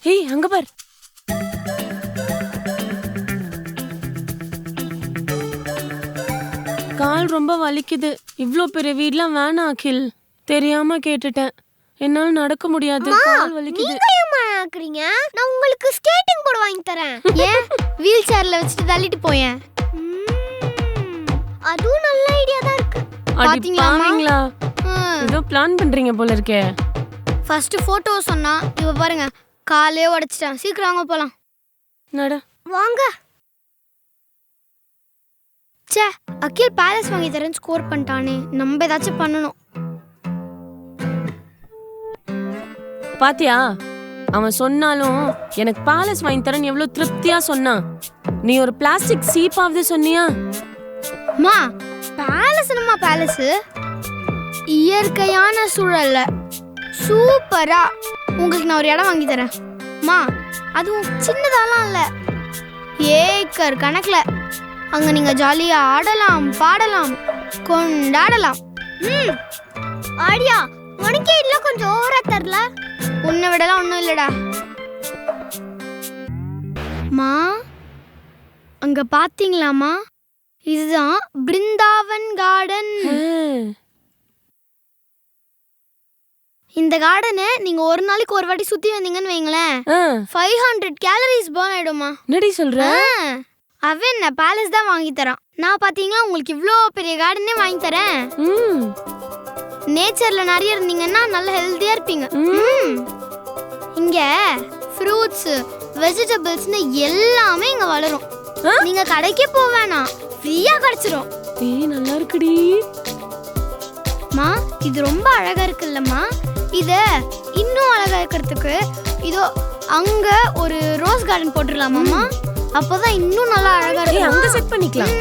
ஏய் அங்க பார். கால் ரொம்ப வலிக்குது. இவ்ளோ பெரிய வீட்லாம் வேணாம் அகில். தெரியாம கேட்டுட்டேன். என்னால நடக்க முடியாது. கால் வலிக்குது. நீங்க ஏமா ஆக்குறீங்க? நான் உங்களுக்கு ஸ்கேட்டிங் போர்டு வாங்கி தரேன். ஏன் வீல் சேர்ல வச்சுட்டு தள்ளிட்டு போயேன். அதுவும் நல்ல ஐடியா தான் இருக்கு. பாத்தீங்களா? ஏதோ பிளான் பண்றீங்க போல இருக்கே. ஃபர்ஸ்ட் போட்டோ சொன்னா இவ பாருங்க காலே உடைச்சிட்டான். சீக்கிரம் வாங்க போலாம். நட. வாங்க. ச்சே அகில் பேலஸ் வாங்கி தரேன்னு ஸ்கோர் பண்ணிட்டானே. நம்ம ஏதாச்சும் பண்ணணும். பாத்தியா, அவன் சொன்னாலும் எனக்கு பேலஸ் வாங்கி தரேன்னு எவ்வளவு திருப்தியா சொன்னான். நீ ஒரு பிளாஸ்டிக் சீப்பாவது சொன்னியா? மா பேலஸ் என்னமா பேலஸ்? இயற்கையான சூழல்ல சூப்பரா உங்களுக்கு நான் ஒரு இடம் வாங்கி தரேன். மா அதுவும் சின்னதாலாம் இல்ல, ஏக்கர் கணக்குல. அங்க நீங்க ஜாலியா ஆடலாம், பாடலாம், கொண்டாடலாம். ஆடியா, உனக்கே இல்ல கொஞ்சம் ஓவரா தரல. உன்னை விடலாம் ஒன்றும் இல்லடா. மா அங்க பாத்தீங்களாமா? இதுதான் பிருந்தாவன் கார்டன். இந்த கார்டனை நீங்க ஒரு நாளைக்கு ஒரு வாட்டி சுத்தி வந்தீங்கன்னு வைங்களேன், 500 கேலரிஸ் பர்ன் ஆயிடுமா. என்னடி சொல்ற? அவன் என்ன பேலஸ் தான் வாங்கி தரான். நான் பாத்தீங்கன்னா உங்களுக்கு இவ்ளோ பெரிய கார்டனே வாங்கி தரேன். நேச்சர்ல நிறைய இருந்தீங்கன்னா நல்ல ஹெல்தியா இருப்பீங்க. இங்க ஃப்ரூட்ஸ், வெஜிடபிள்ஸ்னு எல்லாமே இங்க வளரும். நீங்க கடைக்கே போக வேணாம், ஃப்ரீயா கிடைச்சிரும். ஏய் நல்லா இருக்குடி. மா இது ரொம்ப அழகா இருக்குல்லம்மா. இத இன்னும் அழகா இருக்கிறதுக்கு இதோ அங்க ஒரு ரோஸ் கார்டன் போட்டுடலாமாம்மா? அப்பதான் இன்னும் நல்லா அழகா இருக்கும். அங்க செட் பண்ணிக்கலாம்.